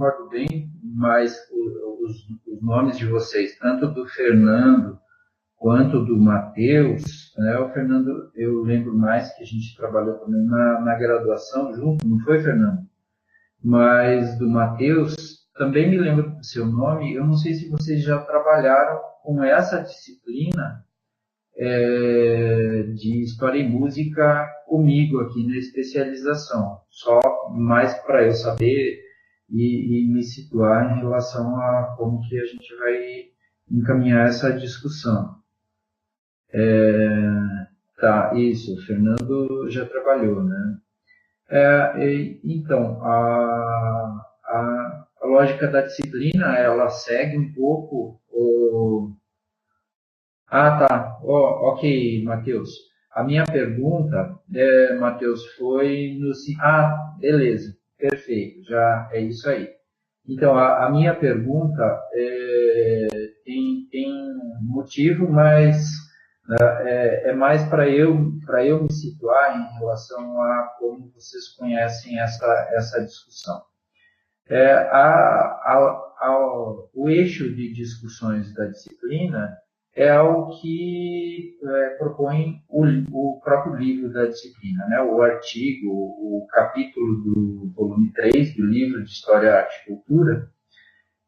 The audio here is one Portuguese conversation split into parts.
recordo bem, mas os nomes de vocês, tanto do Fernando quanto do Matheus, né? O Fernando, eu lembro mais que a gente trabalhou também na graduação junto, não foi, Fernando? Mas do Matheus, também me lembro do seu nome. Eu não sei se vocês já trabalharam com essa disciplina de História e Música comigo aqui na especialização. Só mais para eu saber e me situar em relação a como que a gente vai encaminhar essa discussão. Tá, isso, o Fernando já trabalhou, né? Então, a lógica da disciplina, ela segue um pouco o... Ah, tá. Ok, Matheus. A minha pergunta, Matheus, foi no... Ah, beleza. Perfeito. Já é isso aí. Então, a minha pergunta tem motivo, mas é mais para eu me situar em relação a como vocês conhecem essa discussão. O eixo de discussões da disciplina é o que propõe o próprio livro da disciplina, né? O artigo, o capítulo do volume 3 do livro de História, Arte e Cultura,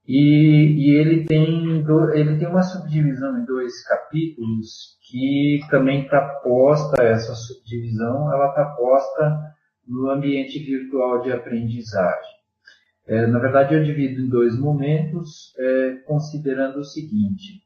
e ele tem uma subdivisão em 2 capítulos que também está posta, essa subdivisão, ela está posta no ambiente virtual de aprendizagem. Na verdade, eu divido em 2 momentos, considerando o seguinte.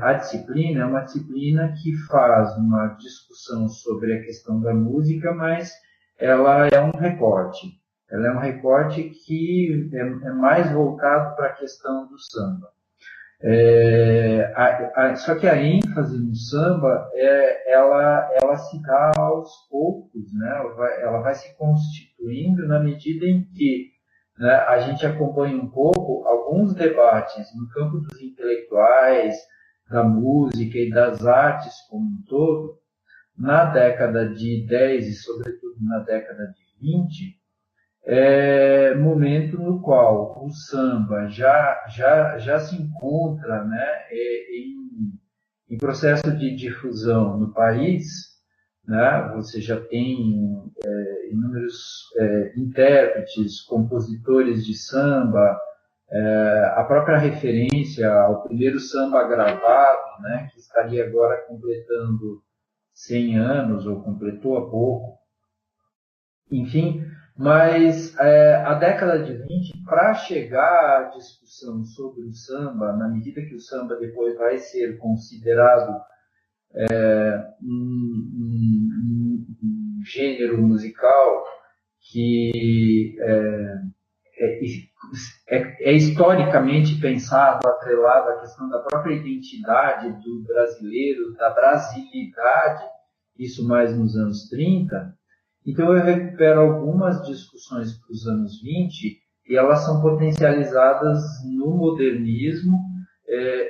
A disciplina é uma disciplina que faz uma discussão sobre a questão da música, mas ela é um recorte. Ela é um recorte que é mais voltado para a questão do samba. Só que a ênfase no samba, ela se dá aos poucos, né? Ela vai se constituindo na medida em que, né, a gente acompanha um pouco alguns debates no campo dos intelectuais, da música e das artes como um todo, na década de 10 e sobretudo na década de 20, momento no qual o samba já se encontra, né, em processo de difusão no país, né? Você já tem inúmeros intérpretes, compositores de samba, a própria referência ao primeiro samba gravado, né, que estaria agora completando 100 anos, ou completou há pouco. Enfim, mas a década de 20, para chegar à discussão sobre o samba, na medida que o samba depois vai ser considerado um gênero musical que é historicamente pensado, atrelado à questão da própria identidade do brasileiro, da brasilidade, isso mais nos anos 30. Então eu recupero algumas discussões para os anos 20 e elas são potencializadas no modernismo,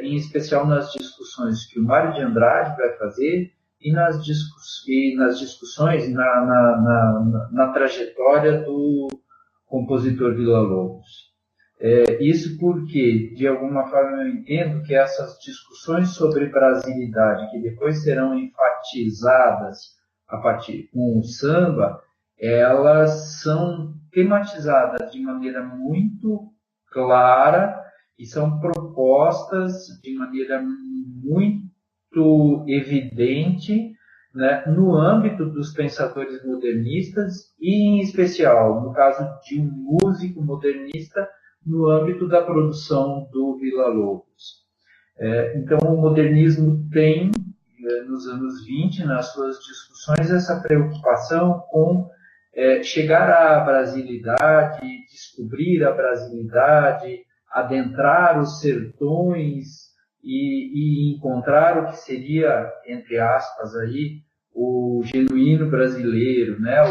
em especial nas discussões que o Mário de Andrade vai fazer e nas discussões na trajetória do compositor Villa-Lobos. Isso porque, de alguma forma, eu entendo que essas discussões sobre brasilidade, que depois serão enfatizadas a partir com o samba, elas são tematizadas de maneira muito clara e são propostas de maneira muito evidente, né, no âmbito dos pensadores modernistas e, em especial, no caso de um músico modernista, no âmbito da produção do Villa-Lobos. Então, o modernismo tem, nos anos 20, nas suas discussões, essa preocupação com chegar à brasilidade, descobrir a brasilidade, adentrar os sertões e encontrar o que seria, entre aspas, aí, o genuíno brasileiro, né?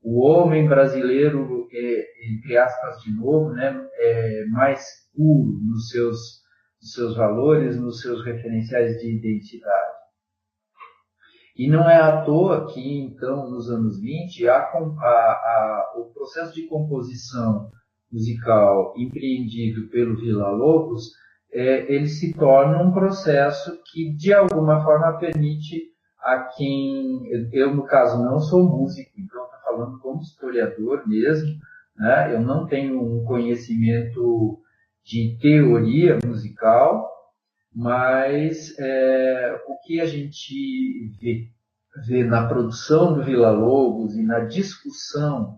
O homem brasileiro, entre aspas de novo, né? Mais puro nos seus valores, nos seus referenciais de identidade. E não é à toa que, então, nos anos 20, o processo de composição musical empreendido pelo Villa-Lobos, ele se torna um processo que, de alguma forma, permite a quem... Eu, no caso, não sou músico, então estou falando como historiador mesmo, né? Eu não tenho um conhecimento de teoria musical, mas o que a gente vê na produção do Villa-Lobos e na discussão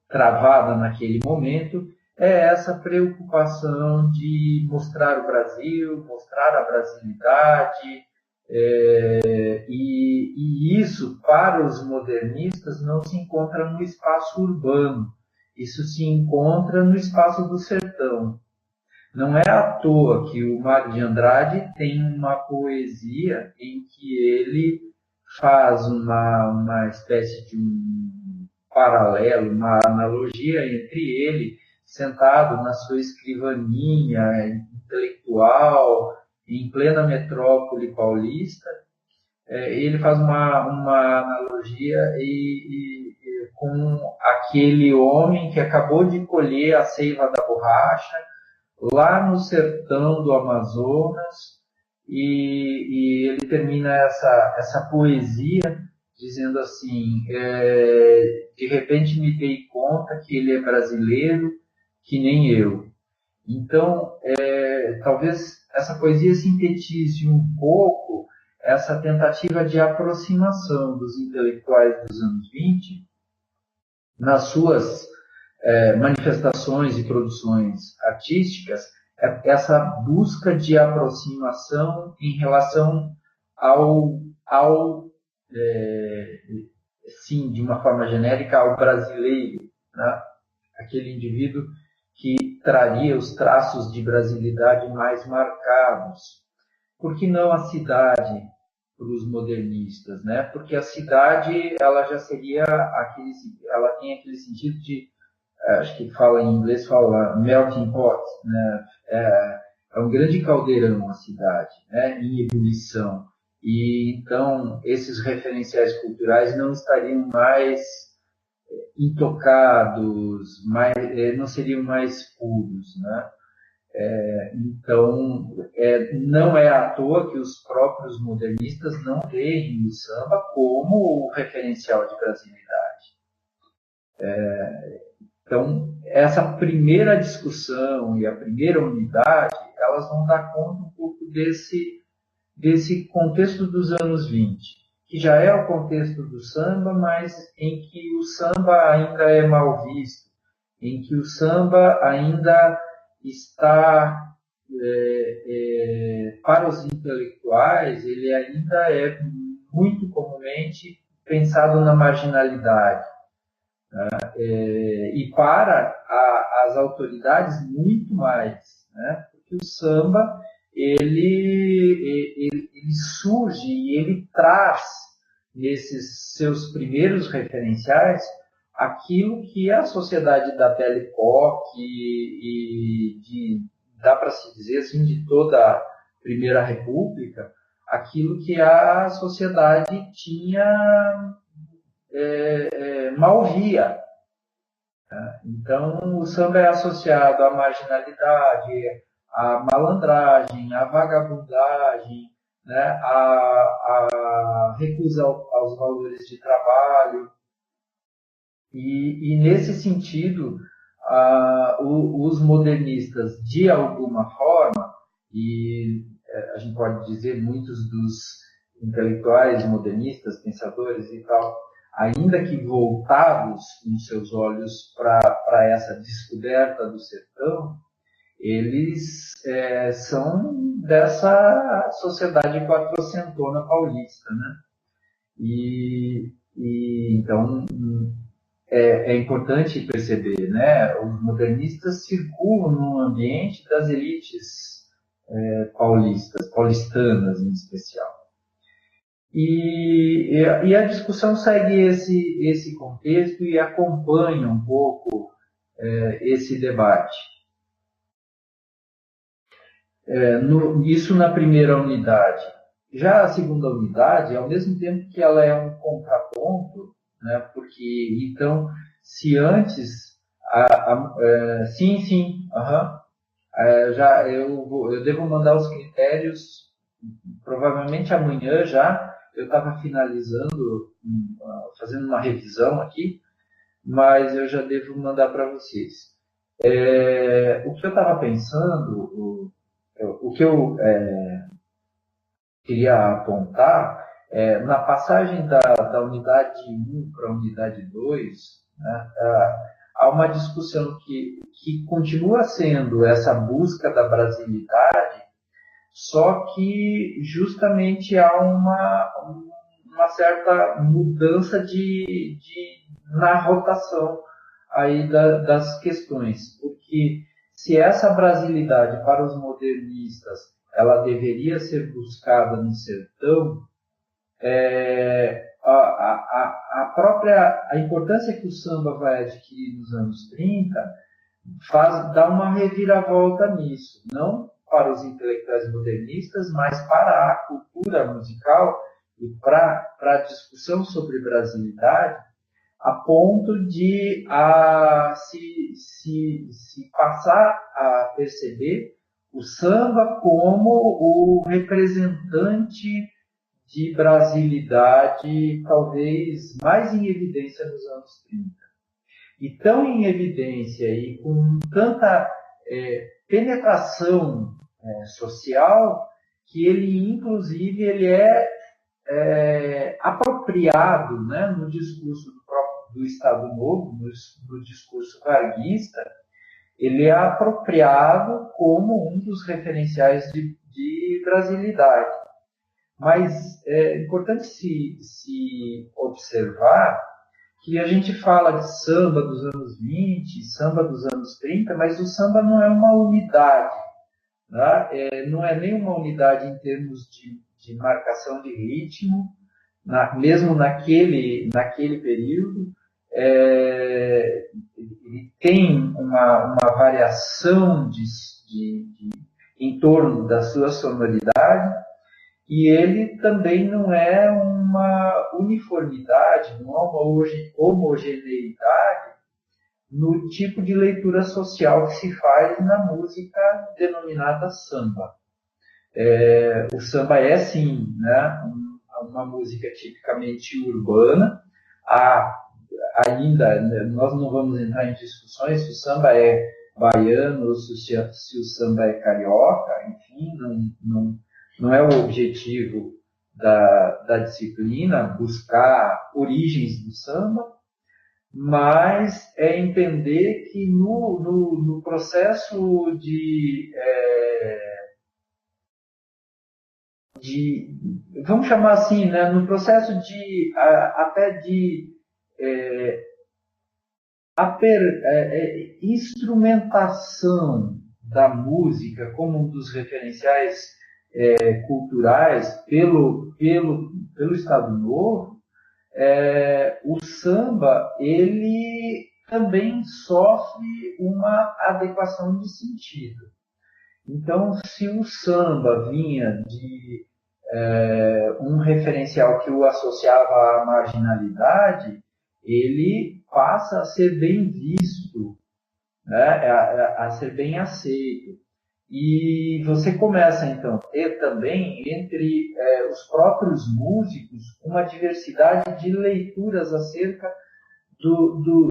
travada naquele momento é essa preocupação de mostrar o Brasil, mostrar a brasilidade, e isso, para os modernistas, não se encontra no espaço urbano, isso se encontra no espaço do sertão. Não é à toa que o Mário de Andrade tem uma poesia em que ele faz uma espécie de um paralelo, uma analogia entre ele, sentado na sua escrivaninha intelectual, em plena metrópole paulista. Ele faz uma analogia com aquele homem que acabou de colher a seiva da borracha, lá no sertão do Amazonas, e ele termina essa poesia dizendo assim, de repente me dei conta que ele é brasileiro, que nem eu. Então, talvez essa poesia sintetize um pouco essa tentativa de aproximação dos intelectuais dos anos 20 nas suas manifestações e produções artísticas, essa busca de aproximação em relação sim, de uma forma genérica, ao brasileiro, né? Aquele indivíduo que traria os traços de brasilidade mais marcados. Por que não a cidade para os modernistas, né? Porque a cidade, ela já seria ela tem aquele sentido de, acho que fala em inglês, fala melting pot, né? É um grande caldeirão a cidade, né? Em ebulição. E então esses referenciais culturais não estariam mais intocados, não seriam mais puros, né? Então, não é à toa que os próprios modernistas não veem o samba como o referencial de brasilidade. Então, essa primeira discussão e a primeira unidade, elas vão dar conta um pouco desse contexto dos anos 20, que já é o contexto do samba, mas em que o samba ainda é mal visto, em que o samba ainda está, para os intelectuais, ele ainda é muito comumente pensado na marginalidade. Né? E para as autoridades, muito mais. Né? Porque o samba, ele surge e ele traz, nesses seus primeiros referenciais, aquilo que a sociedade da Belle Époque dá para se dizer assim, de toda a Primeira República, aquilo que a sociedade tinha mal via. Então, o samba é associado à marginalidade, à malandragem, à vagabundagem, né, à recusa aos valores de trabalho. E nesse sentido, os modernistas, de alguma forma, e a gente pode dizer muitos dos intelectuais modernistas, pensadores e tal, ainda que voltados com seus olhos para essa descoberta do sertão, eles são dessa sociedade quatrocentona paulista, né? E então é importante perceber, né? Os modernistas circulam no ambiente das elites paulistanas em especial. E a discussão segue esse contexto e acompanha um pouco esse debate. Isso na primeira unidade. Já a segunda unidade, ao mesmo tempo que ela é um contraponto, né, porque então, se antes, sim, sim, já eu devo mandar os critérios, provavelmente amanhã já, eu estava finalizando, fazendo uma revisão aqui, mas eu já devo mandar para vocês. O que eu estava pensando, o que eu queria apontar, na passagem da unidade 1 para a unidade 2, né, há uma discussão que continua sendo essa busca da brasilidade, só que justamente há uma certa mudança na rotação aí das questões, porque se essa brasilidade para os modernistas ela deveria ser buscada no sertão, a importância que o samba vai adquirir nos anos 30 dá uma reviravolta nisso, não para os intelectuais modernistas, mas para a cultura musical e para a discussão sobre brasilidade, a ponto de se passar a perceber o samba como o representante de brasilidade talvez mais em evidência nos anos 30. E tão em evidência e com tanta penetração social que ele, inclusive, ele é apropriado, né, no discurso do Estado Novo, no discurso varguista, ele é apropriado como um dos referenciais de brasilidade. Mas é importante se observar que a gente fala de samba dos anos 20, samba dos anos 30, mas o samba não é uma unidade, né? Não é nem uma unidade em termos de marcação de ritmo, mesmo naquele período. Ele tem uma variação em torno da sua sonoridade, e ele também não é uma uniformidade, não é uma homogeneidade no tipo de leitura social que se faz na música denominada samba. O samba é, sim, né, uma música tipicamente urbana. Ainda, nós não vamos entrar em discussões se o samba é baiano ou se o samba é carioca, enfim, não é o objetivo da disciplina buscar origens do samba, mas é entender que no processo vamos chamar assim, né, no processo até de instrumentação da música como um dos referenciais culturais pelo Estado Novo, o samba ele também sofre uma adequação de sentido. Então, se o samba vinha de um referencial que o associava à marginalidade, ele passa a ser bem visto, né, a ser bem aceito. E você começa, então, a ter também, entre os próprios músicos, uma diversidade de leituras acerca do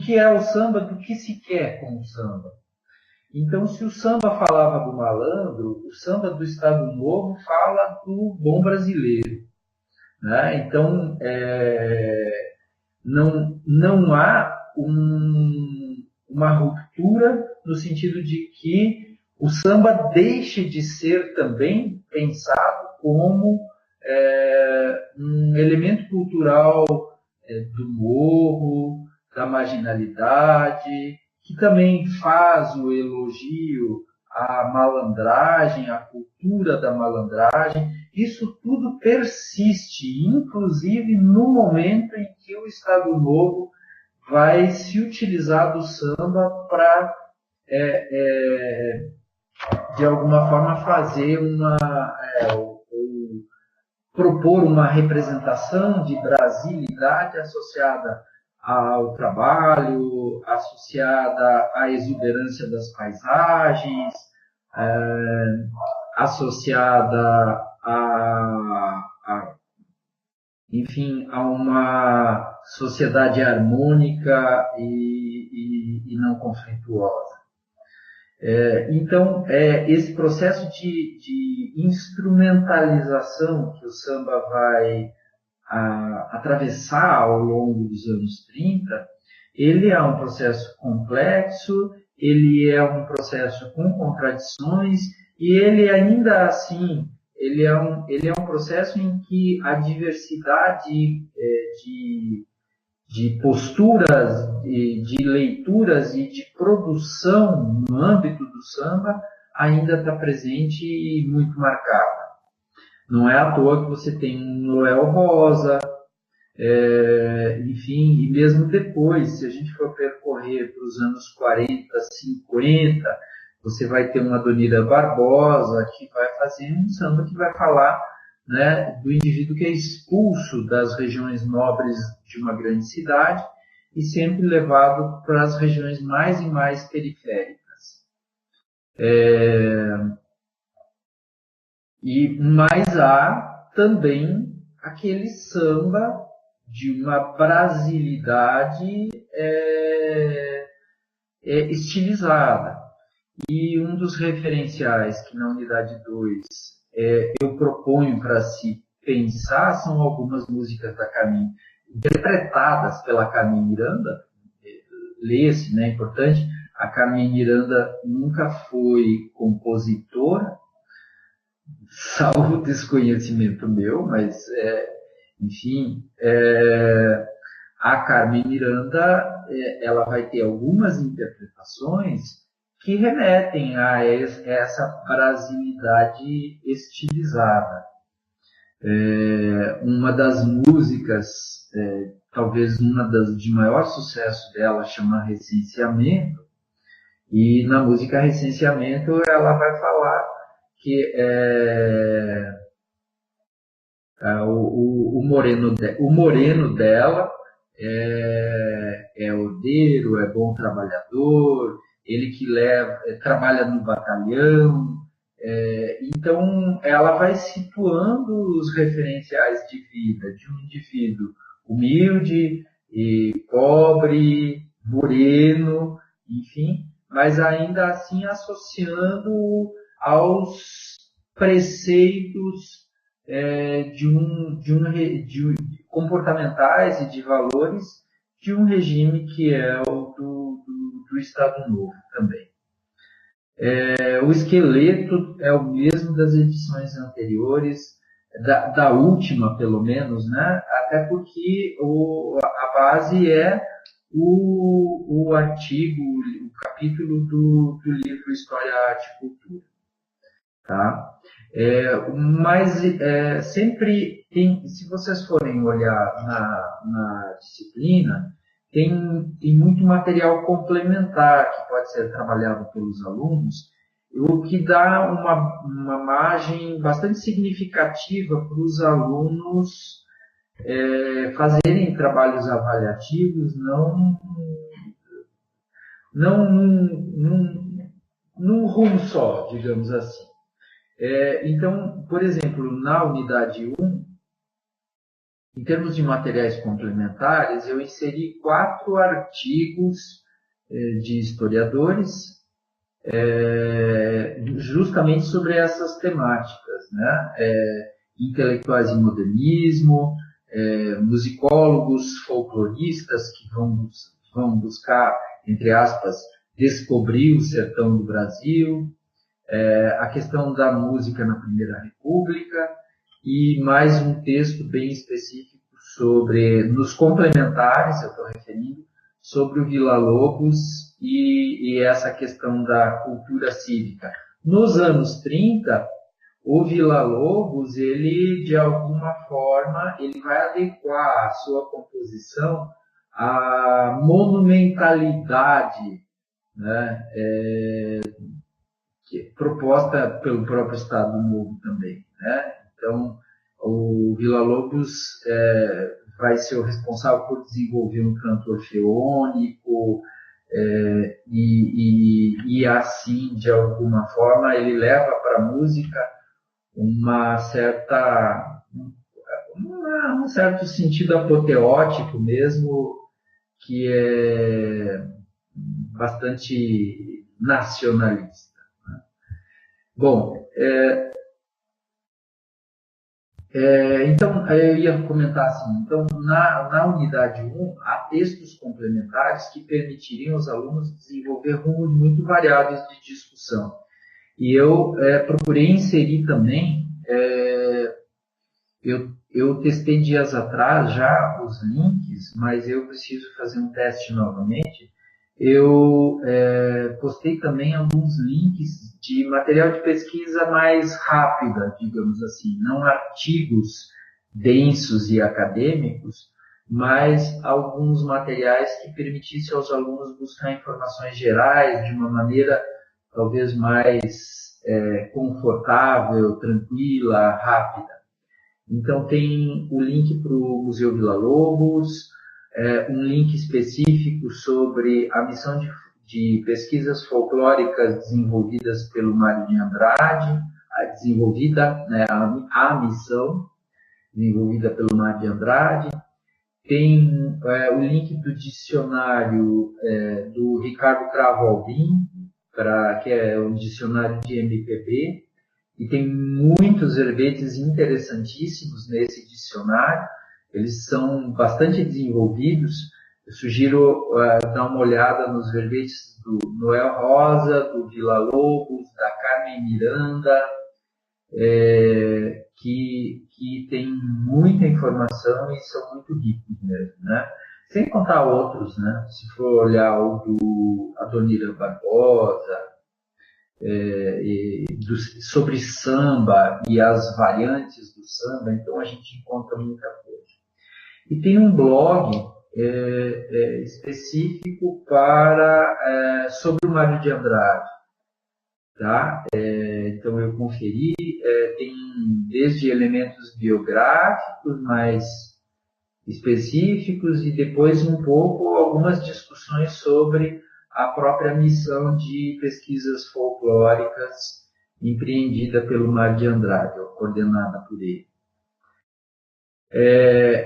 que é o samba, do que se quer com o samba. Então, se o samba falava do malandro, o samba do Estado Novo fala do bom brasileiro, né? Então, não há uma ruptura no sentido de que o samba deixe de ser também pensado como um elemento cultural do morro, da marginalidade, que também faz o elogio à malandragem, à cultura da malandragem. Isso tudo persiste, inclusive no momento em que o Estado Novo vai se utilizar do samba para de alguma forma, fazer propor uma representação de brasilidade associada ao trabalho, associada à exuberância das paisagens, associada enfim, a uma sociedade harmônica e não conflituosa. Então, esse processo de instrumentalização que o samba vai atravessar ao longo dos anos 30, ele é um processo complexo, ele é um processo com contradições, e ele ainda assim, ele é um processo em que a diversidade de posturas, de leituras e de produção no âmbito do samba ainda está presente e muito marcada. Não é à toa que você tem um Noel Rosa, enfim, e mesmo depois, se a gente for percorrer para os anos 40, 50, você vai ter uma Adonira Barbosa que vai fazer um samba que vai falar, né, do indivíduo que é expulso das regiões nobres de uma grande cidade e sempre levado para as regiões mais e mais periféricas. Mas há também aquele samba de uma brasilidade estilizada. E um dos referenciais que na unidade 2 eu proponho para se pensar são algumas músicas da Carmen, interpretadas pela Carmen Miranda. Lê-se, né, é importante, a Carmen Miranda nunca foi compositora, salvo desconhecimento meu, mas, enfim, a Carmen Miranda ela vai ter algumas interpretações que remetem a essa brasilidade estilizada. Uma das músicas, talvez uma das de maior sucesso dela, chama Recenseamento, e na música Recenseamento ela vai falar que o moreno dela é ordeiro, é bom trabalhador, ele que trabalha no batalhão. Então, ela vai situando os referenciais de vida de um indivíduo humilde, e pobre, moreno, enfim, mas ainda assim associando aos preceitos comportamentais e de valores de um regime que é o do Estado Novo também. O esqueleto é o mesmo das edições anteriores, da última pelo menos, né? Até porque a base é o artigo, o capítulo do livro História, Arte e Cultura. Tá? Mas sempre tem, se vocês forem olhar na disciplina, tem muito material complementar que pode ser trabalhado pelos alunos, o que dá uma margem bastante significativa para os alunos fazerem trabalhos avaliativos, não num rumo só, digamos assim. Então, por exemplo, na unidade 1, em termos de materiais complementares, eu inseri 4 artigos de historiadores justamente sobre essas temáticas, né? Intelectuais em modernismo, musicólogos, folcloristas que vão buscar, entre aspas, descobrir o sertão do Brasil, a questão da música na Primeira República, e mais um texto bem específico nos complementares, eu estou referindo, sobre o Villa-Lobos e essa questão da cultura cívica. Nos anos 30, o Villa-Lobos, ele, de alguma forma, ele vai adequar a sua composição à monumentalidade, né, proposta pelo próprio Estado Novo também, né? Então, o Villa-Lobos vai ser o responsável por desenvolver um canto orfeônico, e assim, de alguma forma, ele leva para a música um certo sentido apoteótico mesmo, que é bastante nacionalista. Bom, então, eu ia comentar assim, então, na unidade 1, há textos complementares que permitiriam aos alunos desenvolver rumos muito variados de discussão. E eu procurei inserir também, eu testei dias atrás já os links, mas eu preciso fazer um teste novamente. Eu postei também alguns links de material de pesquisa mais rápida, digamos assim, não artigos densos e acadêmicos, mas alguns materiais que permitissem aos alunos buscar informações gerais de uma maneira talvez mais confortável, tranquila, rápida. Então tem o link para o Museu Villa-Lobos, um link específico sobre a missão de pesquisas folclóricas desenvolvidas pelo Mário de Andrade, a missão desenvolvida pelo Mário de Andrade. Tem o link do dicionário do Ricardo Cravo Albim, que é um dicionário de MPB, e tem muitos verbetes interessantíssimos nesse dicionário. Eles são bastante desenvolvidos. Eu sugiro dar uma olhada nos verbetes do Noel Rosa, do Villa-Lobos, da Carmen Miranda, que tem muita informação e são muito ricos mesmo, né? Sem contar outros, né? Se for olhar o do Adonira Barbosa, sobre samba e as variantes do samba, então a gente encontra muita coisa. E tem um blog específico sobre o Mário de Andrade, tá? Então eu conferi, tem desde elementos biográficos mais específicos e depois um pouco algumas discussões sobre a própria missão de pesquisas folclóricas empreendida pelo Mário de Andrade, ou coordenada por ele.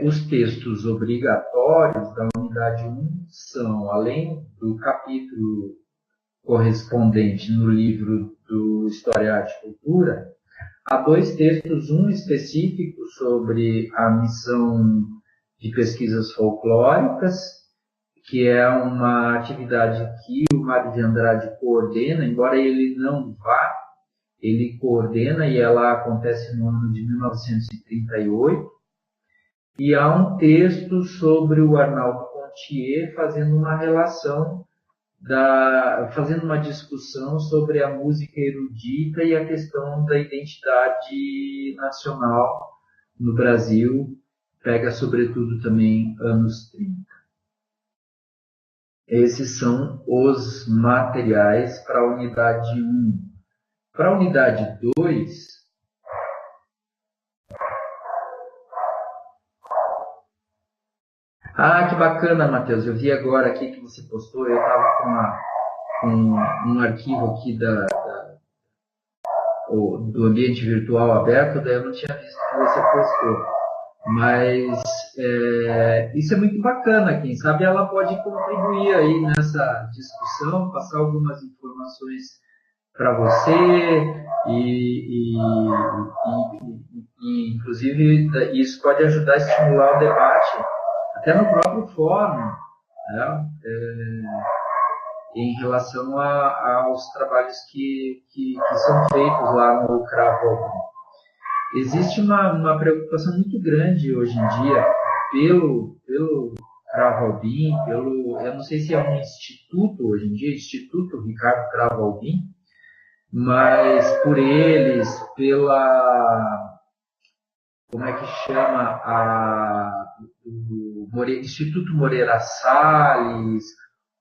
Os textos obrigatórios da unidade 1 são, além do capítulo correspondente no livro do História, Arte e Cultura, há 2 textos, um específico sobre a missão de pesquisas folclóricas, que é uma atividade que o Mário de Andrade coordena, embora ele não vá, ele coordena e ela acontece no ano de 1938. E há um texto sobre o Arnaldo Pontier fazendo uma relação, fazendo uma discussão sobre a música erudita e a questão da identidade nacional no Brasil, pega sobretudo também anos 30. Esses são os materiais para a unidade 1. Para a unidade 2, que bacana, Matheus. Eu vi agora aqui que você postou, eu estava com um arquivo aqui do ambiente virtual aberto, daí eu não tinha visto que você postou. Mas isso é muito bacana, quem sabe ela pode contribuir aí nessa discussão, passar algumas informações para você e inclusive isso pode ajudar a estimular o debate até no próprio fórum, né? Em relação aos trabalhos que são feitos lá no Cravo Albim. Existe uma preocupação muito grande hoje em dia pelo Cravo Albim, eu não sei se é um instituto hoje em dia, Instituto Ricardo Cravo Albim, mas por eles, como é que chama, o Instituto Moreira Salles,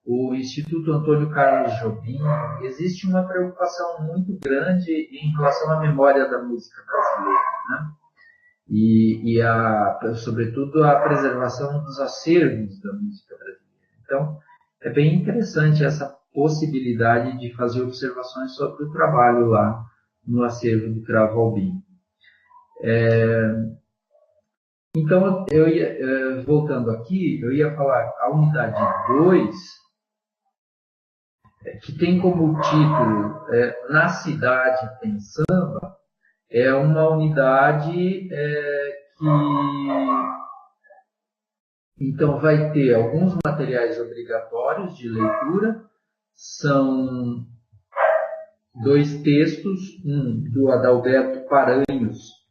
o Instituto Antônio Carlos Jobim, existe uma preocupação muito grande em relação à memória da música brasileira, né? Sobretudo, a preservação dos acervos da música brasileira. Então, é bem interessante essa possibilidade de fazer observações sobre o trabalho lá no acervo do Cravo Albim. Então, voltando aqui, eu ia falar a unidade 2, que tem como título Na Cidade Tem Samba, é uma unidade que então vai ter alguns materiais obrigatórios de leitura. São 2 textos, um do Adalberto Paranhos,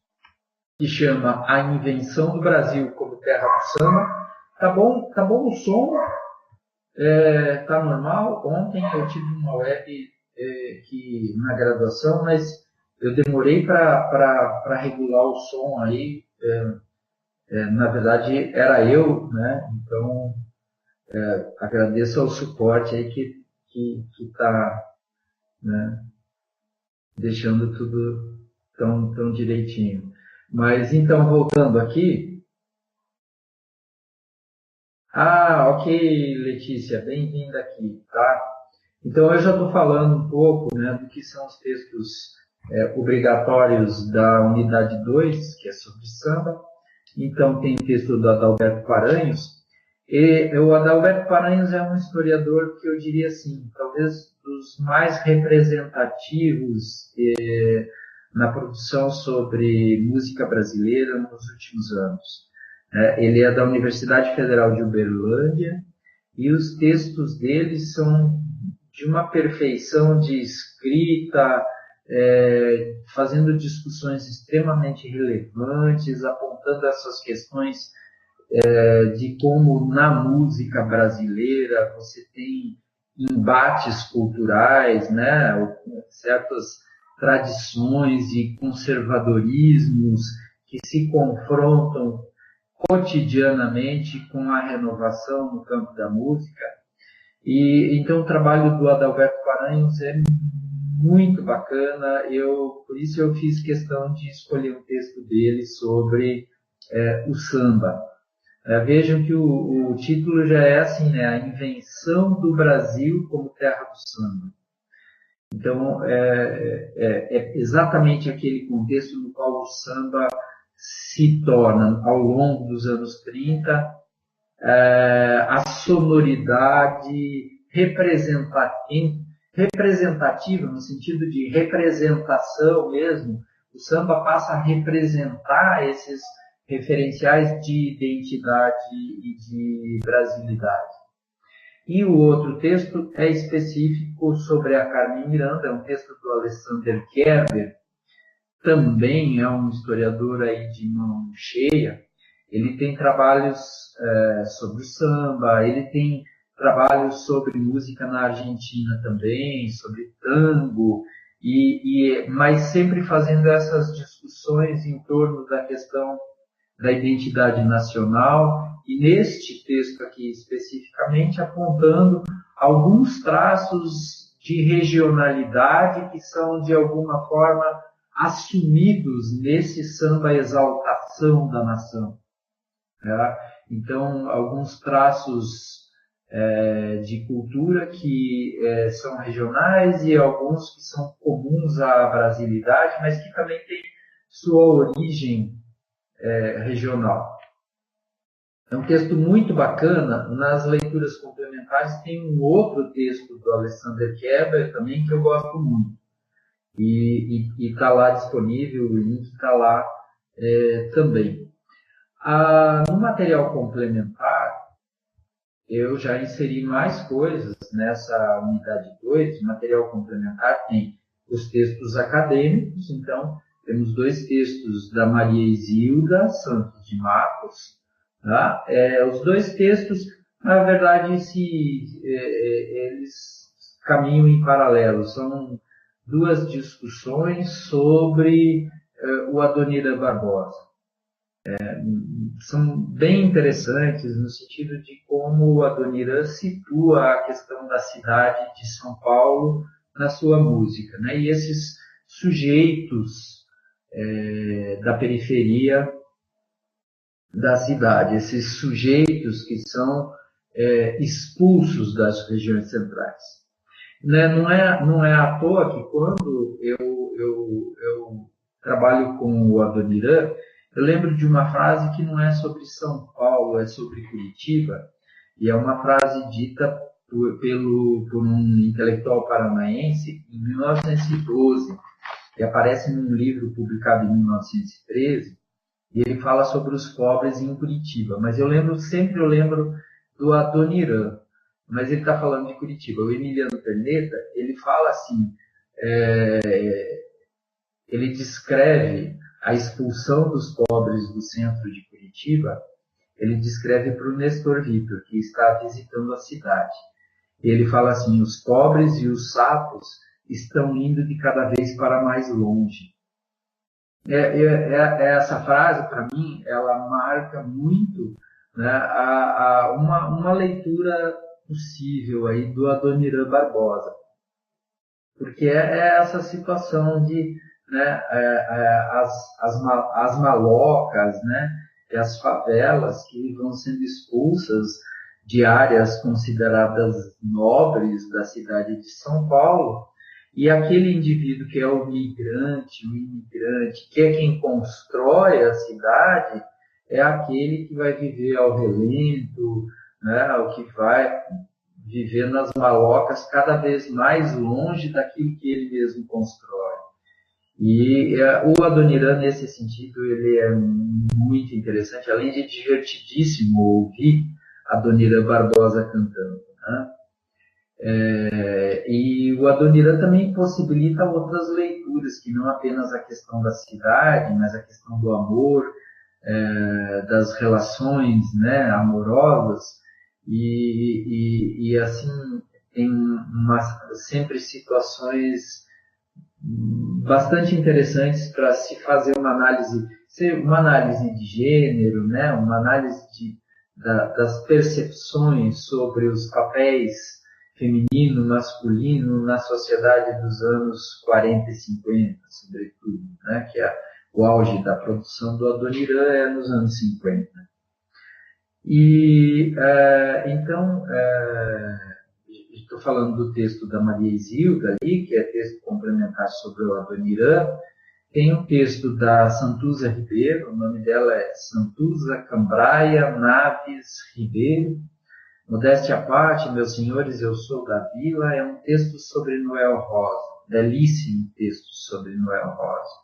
que chama A Invenção do Brasil como Terra do Samba. Tá bom o som? Tá normal? Ontem eu tive uma web que na graduação, mas eu demorei para regular o som aí. Na verdade, era eu, né? Então, agradeço ao suporte aí que está, né, deixando tudo tão direitinho. Mas, então, voltando aqui. Ok, Letícia, bem-vinda aqui, tá? Então, eu já estou falando um pouco, né, do que são os textos obrigatórios da unidade 2, que é sobre samba. Então, tem o texto do Adalberto Paranhos. E o Adalberto Paranhos é um historiador que eu diria assim, talvez dos mais representativos na produção sobre música brasileira nos últimos anos. Ele é da Universidade Federal de Uberlândia e os textos dele são de uma perfeição de escrita, fazendo discussões extremamente relevantes, apontando essas questões de como na música brasileira você tem embates culturais, né, certas tradições e conservadorismos que se confrontam cotidianamente com a renovação no campo da música. E então o trabalho do Adalberto Paranhos é muito bacana. Por isso eu fiz questão de escolher um texto dele sobre o samba. Vejam que o título já é assim, né? A Invenção do Brasil como Terra do Samba. Então, é exatamente aquele contexto no qual o samba se torna, ao longo dos anos 30, a sonoridade representativa, no sentido de representação mesmo. O samba passa a representar esses referenciais de identidade e de brasilidade. E o outro texto é específico sobre a Carmen Miranda, é um texto do Alexander Kerber, também é um historiador aí de mão cheia. Ele tem trabalhos sobre o samba, ele tem trabalhos sobre música na Argentina também, sobre tango, mas sempre fazendo essas discussões em torno da questão da identidade nacional, e neste texto aqui especificamente apontando alguns traços de regionalidade que são de alguma forma assumidos nesse samba exaltação da nação. Então, alguns traços de cultura que são regionais e alguns que são comuns à brasilidade, mas que também têm sua origem regional. É um texto muito bacana. Nas leituras complementares tem um outro texto do Alexander Kerber também que eu gosto muito. E está lá disponível, o link está lá também. No material complementar, eu já inseri mais coisas nessa unidade 2. O material complementar tem os textos acadêmicos, então temos 2 textos da Maria Isilda Santos de Matos. Tá? Os 2 textos, na verdade, eles caminham em paralelo. São 2 discussões sobre o Adoniran Barbosa. são bem interessantes no sentido de como o Adoniran situa a questão da cidade de São Paulo na sua música, né? E esses sujeitos da periferia da cidade, esses sujeitos que são expulsos das regiões centrais. Né? Não é à toa que quando eu trabalho com o Adoniran, eu lembro de uma frase que não é sobre São Paulo, é sobre Curitiba, e é uma frase dita por um intelectual paranaense em 1912, que aparece num livro publicado em 1913, e ele fala sobre os pobres em Curitiba. Mas sempre eu lembro do Adoniran, mas ele está falando de Curitiba. O Emiliano Perneta, ele fala assim, ele descreve a expulsão dos pobres do centro de Curitiba, ele descreve para o Nestor Vitor, que está visitando a cidade. E ele fala assim, os pobres e os sapos estão indo de cada vez para mais longe. Essa frase, para mim, ela marca muito, né, uma leitura possível aí do Adoniran Barbosa. Porque é essa situação de, né, as malocas, né, e as favelas que vão sendo expulsas de áreas consideradas nobres da cidade de São Paulo, e aquele indivíduo que é o migrante, o imigrante, que é quem constrói a cidade, é aquele que vai viver ao relento, né, o que vai viver nas malocas cada vez mais longe daquilo que ele mesmo constrói. E o Adoniran, nesse sentido, ele é muito interessante, além de divertidíssimo ouvir Adoniran Barbosa cantando, né? E o Adoniran também possibilita outras leituras, que não apenas a questão da cidade, mas a questão do amor, das relações, né, amorosas, e assim tem sempre situações bastante interessantes para se fazer uma análise de gênero, né, uma análise das percepções sobre os papéis feminino, masculino na sociedade dos anos 40 e 50, sobretudo, né, que o auge da produção do Adoniran é nos anos 50. E então, estou falando do texto da Maria Isilda ali, que é texto complementar sobre o Adoniran. Tem o texto da Santuza Ribeiro, o nome dela é Santuza Cambraia Naves Ribeiro. Modéstia à parte, meus senhores, eu sou da vila, é um texto sobre Noel Rosa, belíssimo texto sobre Noel Rosa.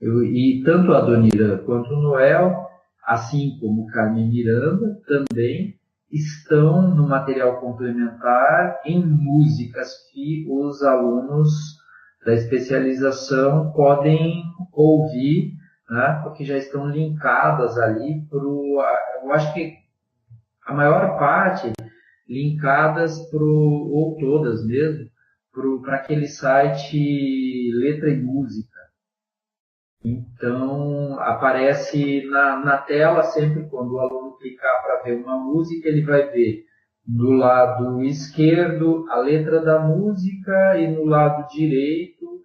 E tanto a Adoniran quanto o Noel, assim como Carmen Miranda, também estão no material complementar em músicas que os alunos da especialização podem ouvir, né, porque já estão linkadas ali eu acho que a maior parte linkadas ou todas mesmo, para aquele site Letra e Música. Então, aparece na tela sempre quando o aluno clicar para ver uma música, ele vai ver do lado esquerdo a letra da música e no lado direito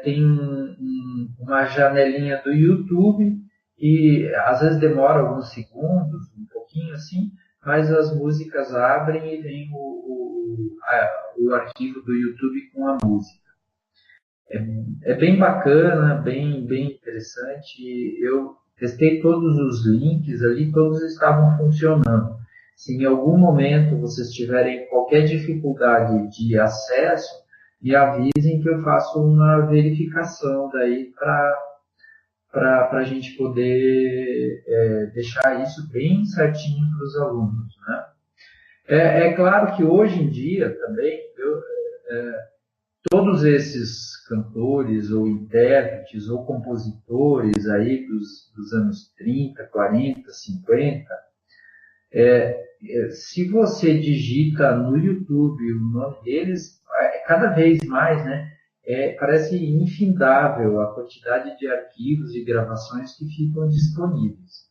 tem uma janelinha do YouTube e às vezes demora alguns segundos, um pouquinho assim, mas as músicas abrem e vem o arquivo do YouTube com a música. É bem bacana, bem interessante. Eu testei todos os links ali, todos estavam funcionando. Se em algum momento vocês tiverem qualquer dificuldade de acesso, me avisem que eu faço uma verificação daí para a gente poder deixar isso bem certinho para os alunos, né? É claro que hoje em dia também todos esses cantores ou intérpretes ou compositores aí dos anos 30, 40, 50, se você digita no YouTube o nome deles, cada vez mais, né, parece infindável a quantidade de arquivos e gravações que ficam disponíveis.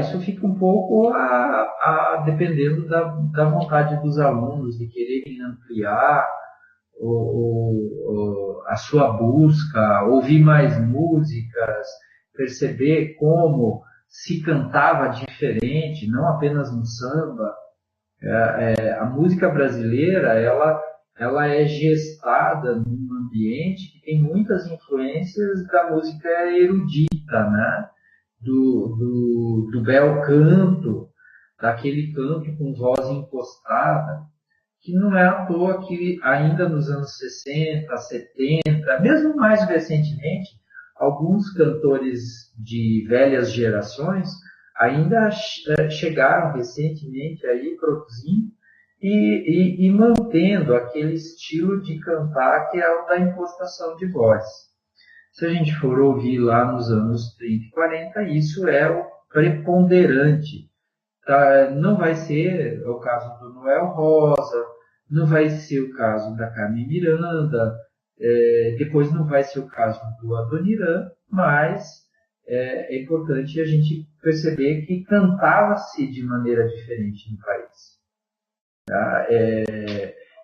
Isso fica um pouco dependendo da vontade dos alunos de quererem ampliar a sua busca, ouvir mais músicas, perceber como se cantava diferente, não apenas no samba. A música brasileira, ela é gestada num ambiente que tem muitas influências da música erudita, né? Do bel canto, daquele canto com voz impostada, que não é à toa que ainda nos anos 60, 70, mesmo mais recentemente, alguns cantores de velhas gerações ainda chegaram recentemente aí produzindo e mantendo aquele estilo de cantar que é o da impostação de voz. Se a gente for ouvir lá nos anos 30 e 40, isso é o preponderante. Não vai ser o caso do Noel Rosa, não vai ser o caso da Carmen Miranda, depois não vai ser o caso do Adoniran, mas é importante a gente perceber que cantava-se de maneira diferente no país.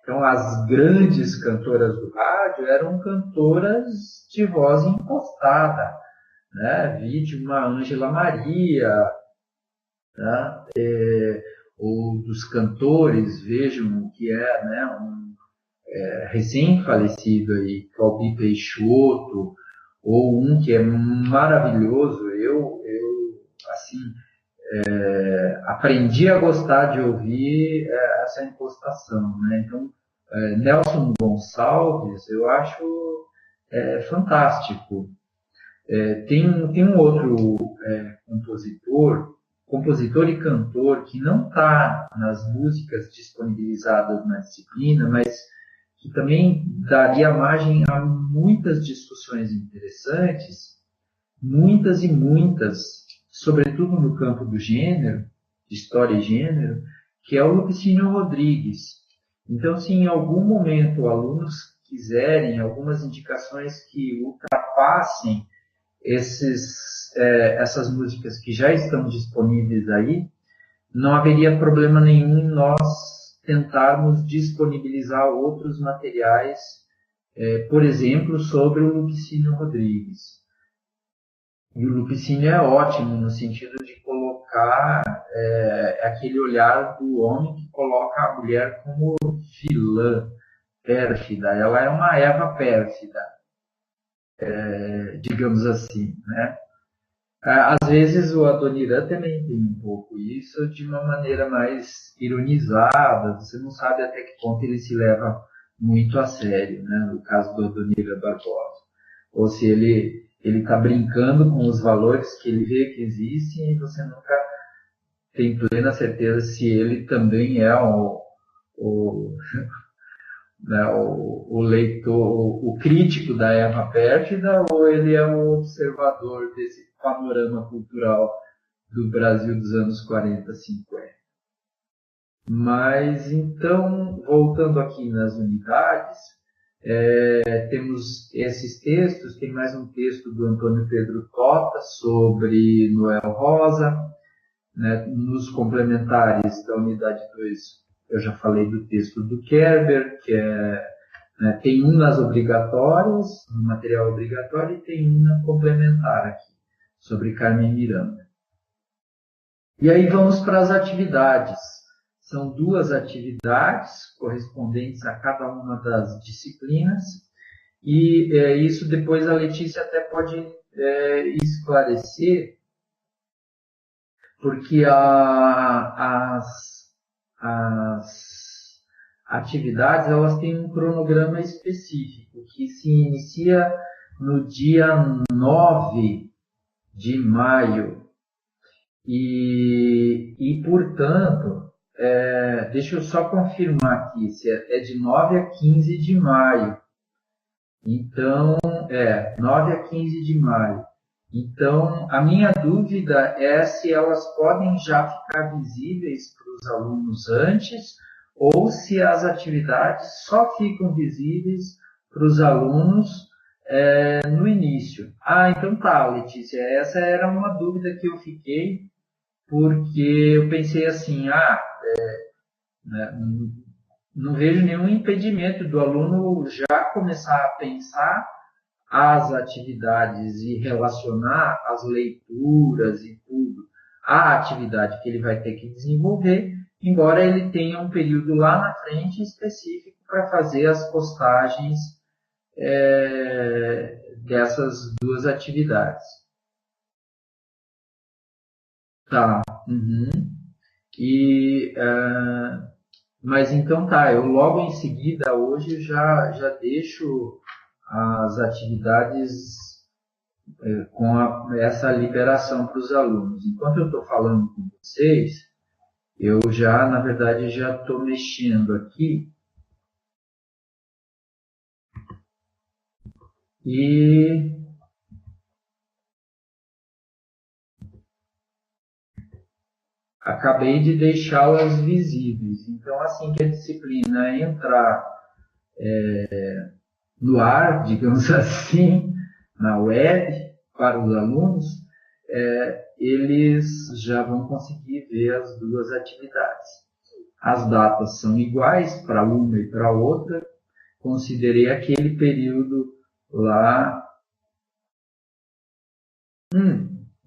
Então, as grandes cantoras do rádio eram cantoras de voz impostada, né? Vide uma Ângela Maria, né? Ou dos cantores, vejam o que é, né? Recém-falecido aí, Calbi Peixoto, ou um que é maravilhoso, eu assim, aprendi a gostar de ouvir essa impostação, né? Então, Nelson Gonçalves, eu acho fantástico. Tem um outro compositor e cantor que não está nas músicas disponibilizadas na disciplina, mas que também daria margem a muitas discussões interessantes, muitas e muitas, sobretudo no campo do gênero, de história e gênero, que é o Lupicínio Rodrigues. Então, se em algum momento alunos quiserem algumas indicações que ultrapassem essas músicas que já estão disponíveis aí, não haveria problema nenhum em nós tentarmos disponibilizar outros materiais, por exemplo, sobre o Lupicínio Rodrigues. E o Lupicínio é ótimo no sentido de colocar aquele olhar do homem que coloca a mulher como vilã, pérfida. Ela é uma Eva pérfida, digamos assim, né? Às vezes o Adoniran também tem um pouco isso de uma maneira mais ironizada, você não sabe até que ponto ele se leva muito a sério, né? No caso do Adoniran Barbosa. Ou se ele está brincando com os valores que ele vê que existem e você nunca tem plena certeza se ele também é o leitor, o crítico da Eva pérfida, ou ele é o observador desse panorama cultural do Brasil dos anos 40, 50. Mas, então, voltando aqui nas unidades, temos esses textos, tem mais um texto do Antônio Pedro Tota sobre Noel Rosa, né? Nos complementares da unidade 2, eu já falei do texto do Kerber, que tem um nas obrigatórias, no material obrigatório, e tem um na complementar aqui, sobre Carmen Miranda. E aí vamos para as atividades. São 2 atividades correspondentes a cada uma das disciplinas, e isso depois a Letícia até pode esclarecer, porque as atividades elas têm um cronograma específico, que se inicia no dia 9 de maio. E portanto, deixa eu só confirmar aqui, se é de 9 a 15 de maio. Então, 9 a 15 de maio. Então, a minha dúvida é se elas podem já ficar visíveis para os alunos antes, ou se as atividades só ficam visíveis para os alunos no início. Então tá, Letícia, essa era uma dúvida que eu fiquei, porque eu pensei assim, né, não vejo nenhum impedimento do aluno já começar a pensar as atividades e relacionar as leituras e tudo à atividade que ele vai ter que desenvolver, embora ele tenha um período lá na frente específico para fazer as postagens dessas duas atividades. Tá. Uhum. Mas então tá, eu logo em seguida hoje já deixo as atividades com essa liberação para os alunos. Enquanto eu estou falando com vocês, eu já, na verdade, já estou mexendo aqui e acabei de deixá-las visíveis. Então, assim que a disciplina entrar no ar, digamos assim, na web, para os alunos, eles já vão conseguir ver as duas atividades. As datas são iguais para uma e para outra. Considerei aquele período lá.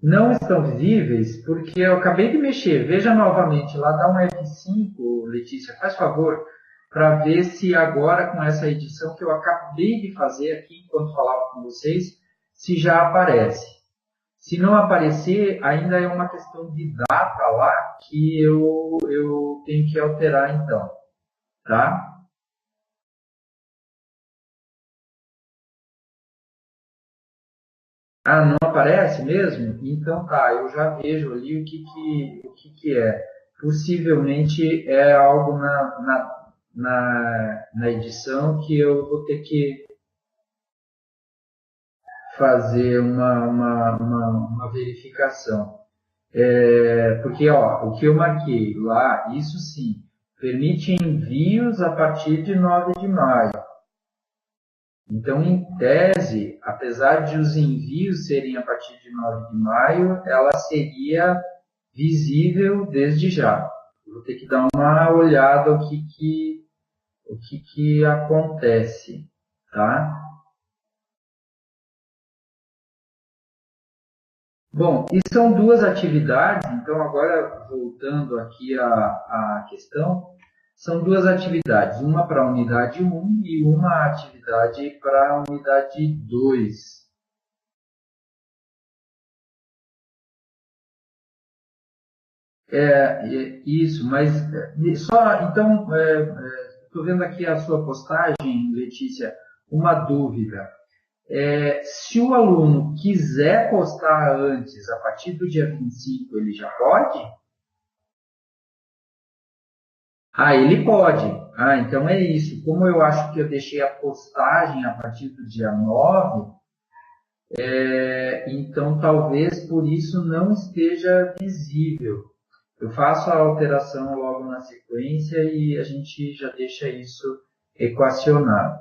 Não estão visíveis porque eu acabei de mexer. Veja novamente lá, dá um F5, Letícia, faz favor, para ver se agora com essa edição que eu acabei de fazer aqui enquanto falava com vocês, se já aparece. Se não aparecer, ainda é uma questão de data lá que eu tenho que alterar então, tá? Não aparece mesmo? Então tá, eu já vejo ali o que é. Possivelmente é algo na edição que eu vou ter que fazer uma verificação. Porque o que eu marquei lá, isso sim, permite envios a partir de 9 de maio. Então, em tese, apesar de os envios serem a partir de 9 de maio, ela seria visível desde já. Vou ter que dar uma olhada o que acontece, tá? Bom, e são duas atividades, então agora voltando aqui à questão, são duas atividades, uma para a unidade 1 e uma atividade para a unidade 2. Isso, mas só, então, estou vendo aqui a sua postagem, Letícia, uma dúvida. Se o aluno quiser postar antes, a partir do dia 25, ele já pode? Ele pode. Então é isso. Como eu acho que eu deixei a postagem a partir do dia 9, então talvez por isso não esteja visível. Eu faço a alteração logo na sequência e a gente já deixa isso equacionado.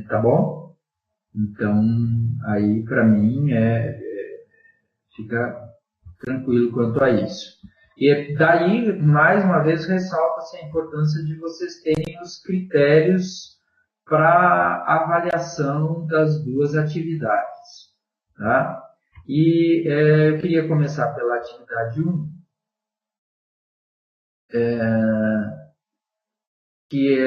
Tá bom? Então, aí para mim fica tranquilo quanto a isso. E daí, mais uma vez, ressalta-se a importância de vocês terem os critérios para avaliação das duas atividades. Tá? E eu queria começar pela atividade 1, que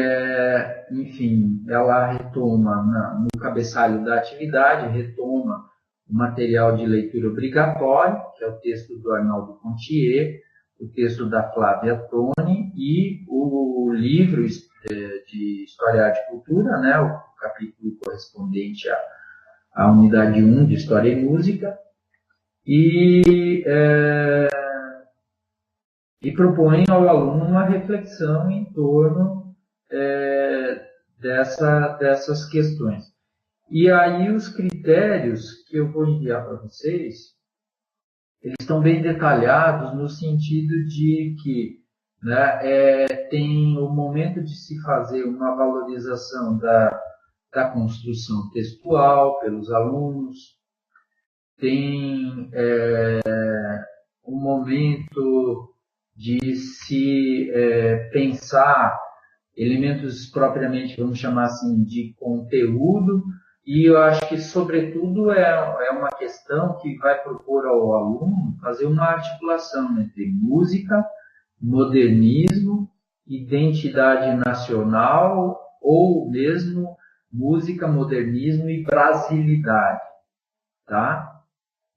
enfim, ela retoma no cabeçalho da atividade, retoma o material de leitura obrigatório, que é o texto do Arnaldo Pontier, o texto da Flávia Toni e o livro de História, Arte e Cultura, né, o capítulo correspondente à unidade 1 de História e Música, e propõe ao aluno uma reflexão em torno dessas questões. E aí os critérios que eu vou enviar para vocês, eles estão bem detalhados no sentido de que né? Tem o momento de se fazer uma valorização da construção textual pelos alunos, tem um momento de se pensar elementos propriamente, vamos chamar assim, de conteúdo, e eu acho que, sobretudo, é uma questão que vai propor ao aluno fazer uma articulação entre música, modernismo, identidade nacional, ou mesmo música, modernismo e brasilidade, tá?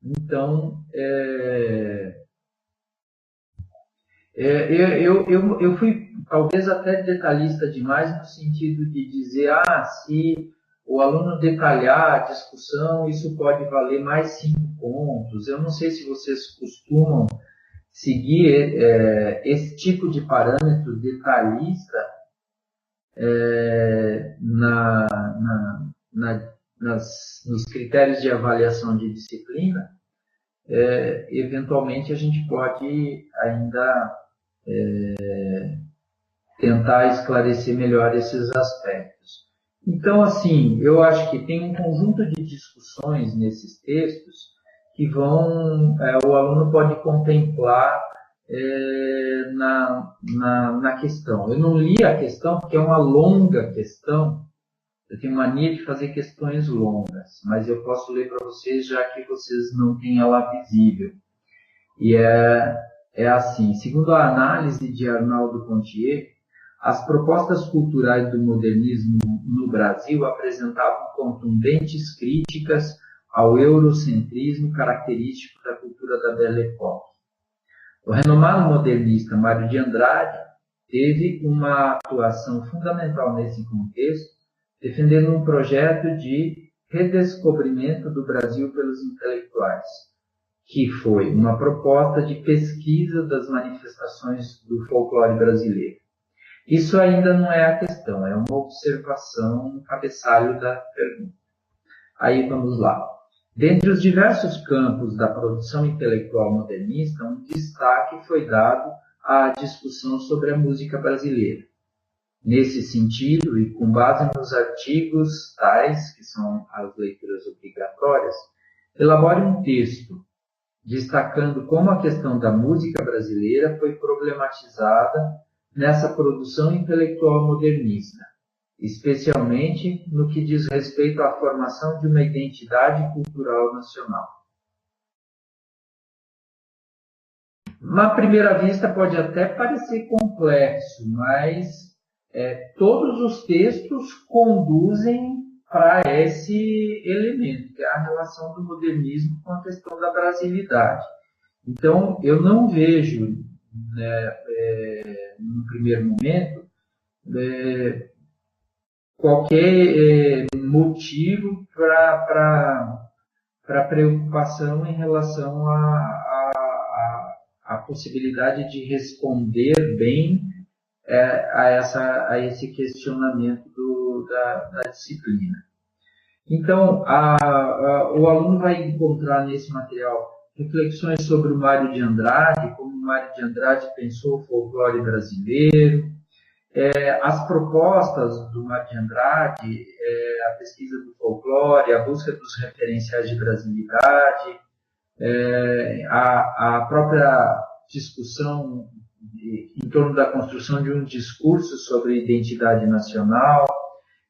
Então, eu fui talvez até detalhista demais no sentido de dizer, se o aluno detalhar a discussão, isso pode valer mais 5 pontos. Eu não sei se vocês costumam seguir esse tipo de parâmetro detalhista nos critérios de avaliação de disciplina. Eventualmente a gente pode ainda tentar esclarecer melhor esses aspectos. Então, assim, eu acho que tem um conjunto de discussões nesses textos que o aluno pode contemplar na questão. Eu não li a questão porque é uma longa questão. Eu tenho mania de fazer questões longas, mas eu posso ler para vocês, já que vocês não têm ela visível. E é assim: segundo a análise de Arnaldo Pontier, as propostas culturais do modernismo no Brasil apresentavam contundentes críticas ao eurocentrismo característico da cultura da Belle Époque. O renomado modernista Mário de Andrade teve uma atuação fundamental nesse contexto, defendendo um projeto de redescobrimento do Brasil pelos intelectuais, que foi uma proposta de pesquisa das manifestações do folclore brasileiro. Isso ainda não é a questão, é uma observação no cabeçalho da pergunta. Aí vamos lá. Dentre os diversos campos da produção intelectual modernista, um destaque foi dado à discussão sobre a música brasileira. Nesse sentido, e com base nos artigos tais, que são as leituras obrigatórias, elabore um texto destacando como a questão da música brasileira foi problematizada nessa produção intelectual modernista, especialmente no que diz respeito à formação de uma identidade cultural nacional. À primeira vista pode até parecer complexo, mas todos os textos conduzem para esse elemento, que é a relação do modernismo com a questão da brasilidade. Então, eu não vejo, no primeiro momento, qualquer motivo para preocupação em relação à possibilidade de responder bem a esse questionamento da disciplina. Então, o aluno vai encontrar nesse material reflexões sobre o Mário de Andrade, como o Mário de Andrade pensou o folclore brasileiro, as propostas do Mário de Andrade, a pesquisa do folclore, a busca dos referenciais de brasilidade, a própria discussão em torno da construção de um discurso sobre identidade nacional.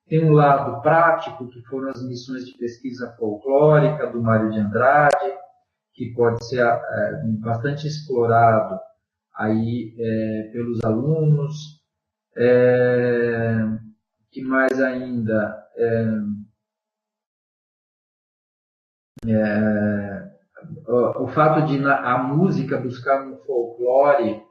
Tem um lado prático, que foram as missões de pesquisa folclórica do Mário de Andrade, que pode ser bastante explorado aí pelos alunos. Que mais ainda? O fato de a música buscar no folclore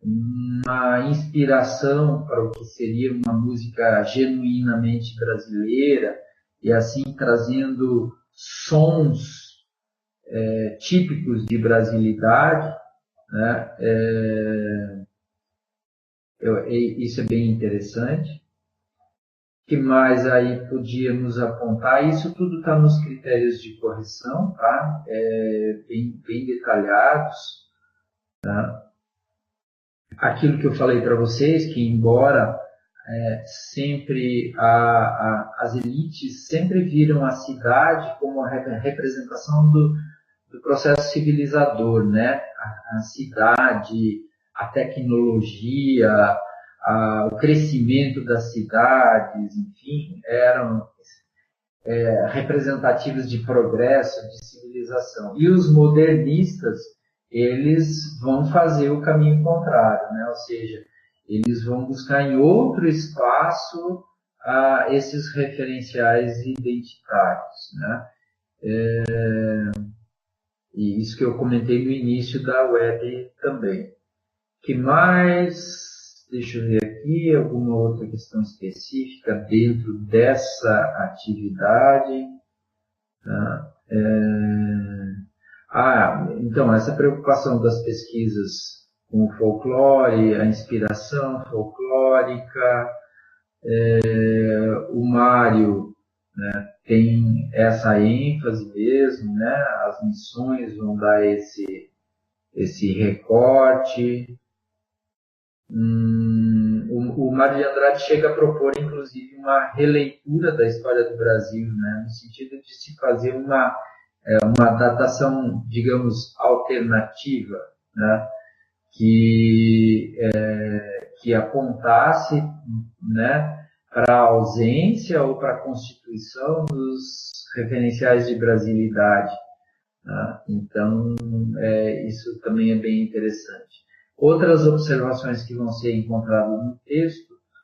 uma inspiração para o que seria uma música genuinamente brasileira, e assim trazendo sons típicos de brasilidade, né? Isso é bem interessante. O que mais aí podíamos apontar? Isso tudo está nos critérios de correção, tá? Bem detalhados, tá? aquilo que eu falei para vocês, que embora sempre as elites sempre viram a cidade como a representação do processo civilizador, né? A cidade, a tecnologia, o crescimento das cidades, enfim, eram representativos de progresso, de civilização. E os modernistas, eles vão fazer o caminho contrário, né? Ou seja, eles vão buscar em outro espaço esses referenciais identitários, né? E isso que eu comentei no início da web também. Que mais? Deixa eu ver aqui, alguma outra questão específica dentro dessa atividade. Tá? Então, essa preocupação das pesquisas com o folclore, a inspiração folclórica, o Mário, né, tem essa ênfase mesmo, né? As missões vão dar esse recorte. O Mário de Andrade chega a propor, inclusive, uma releitura da história do Brasil, né? No sentido de se fazer uma datação, digamos, alternativa, né? Que apontasse, né, para a ausência ou para a constituição dos referenciais de brasilidade. Né? Então, isso também é bem interessante. Outras observações que vão ser encontradas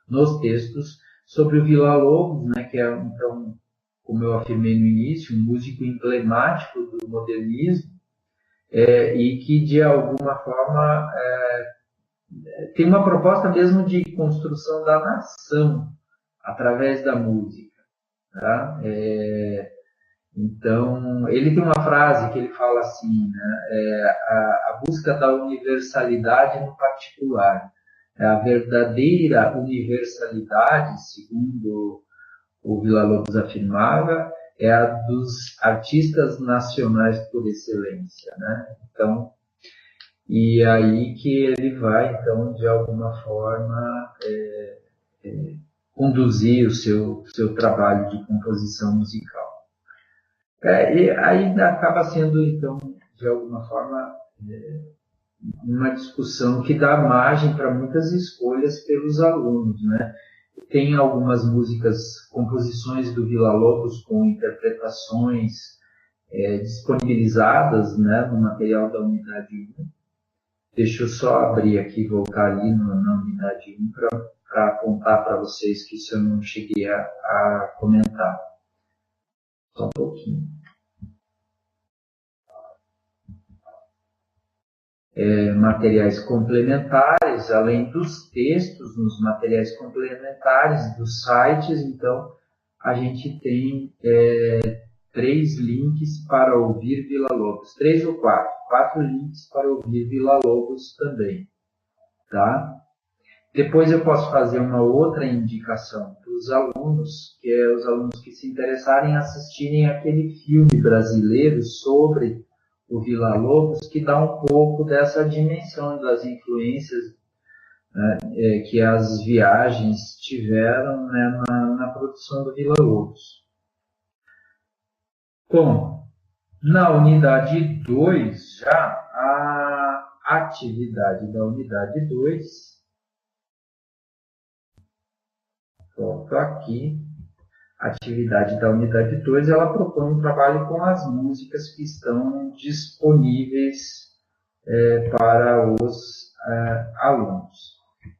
nos textos, sobre o Villa-Lobos, né, que é, então, como eu afirmei no início, um músico emblemático do modernismo, e que, de alguma forma, tem uma proposta mesmo de construção da nação através da música. Tá? Então, ele tem uma frase que ele fala assim, né? A busca da universalidade no particular. A verdadeira universalidade, segundo o Villa-Lobos afirmava, é a dos artistas nacionais por excelência, né? Então, e aí que ele vai, então, de alguma forma, conduzir o seu trabalho de composição musical. E aí acaba sendo, então, de alguma forma, uma discussão que dá margem para muitas escolhas pelos alunos, né? Tem algumas músicas, composições do Villa-Lobos com interpretações disponibilizadas, né, no material da unidade 1. Deixa eu só abrir aqui, voltar ali na unidade 1 para apontar para vocês que isso eu não cheguei a comentar. Só um pouquinho. Materiais complementares, além dos textos nos materiais complementares dos sites, então a gente tem 3 links para ouvir Villa-Lobos, 3 ou 4 links para ouvir Villa-Lobos também, tá? Depois eu posso fazer uma outra indicação para os alunos, que é os alunos que se interessarem em assistirem aquele filme brasileiro sobre o Villa-Lobos, que dá um pouco dessa dimensão das influências, né, que as viagens tiveram, né, na produção do Villa-Lobos. Bom, na unidade 2, já a atividade da unidade 2, volto aqui, a atividade da unidade 2, ela propõe um trabalho com as músicas que estão disponíveis para os alunos.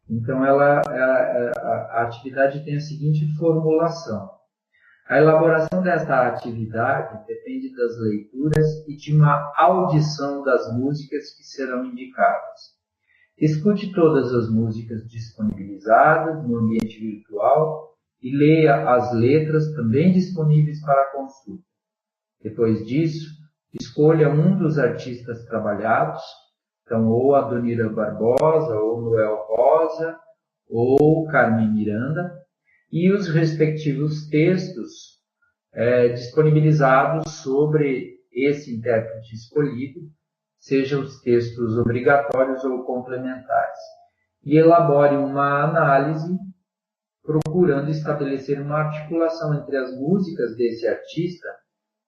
Então, a atividade tem a seguinte formulação. A elaboração desta atividade depende das leituras e de uma audição das músicas que serão indicadas. Escute todas as músicas disponibilizadas no ambiente virtual e leia as letras também disponíveis para consulta. Depois disso, escolha um dos artistas trabalhados, então ou Adonira Barbosa, ou Noel Rosa, ou Carmen Miranda, e os respectivos textos disponibilizados sobre esse intérprete escolhido, sejam os textos obrigatórios ou complementares. e elabore uma análise procurando estabelecer uma articulação entre as músicas desse artista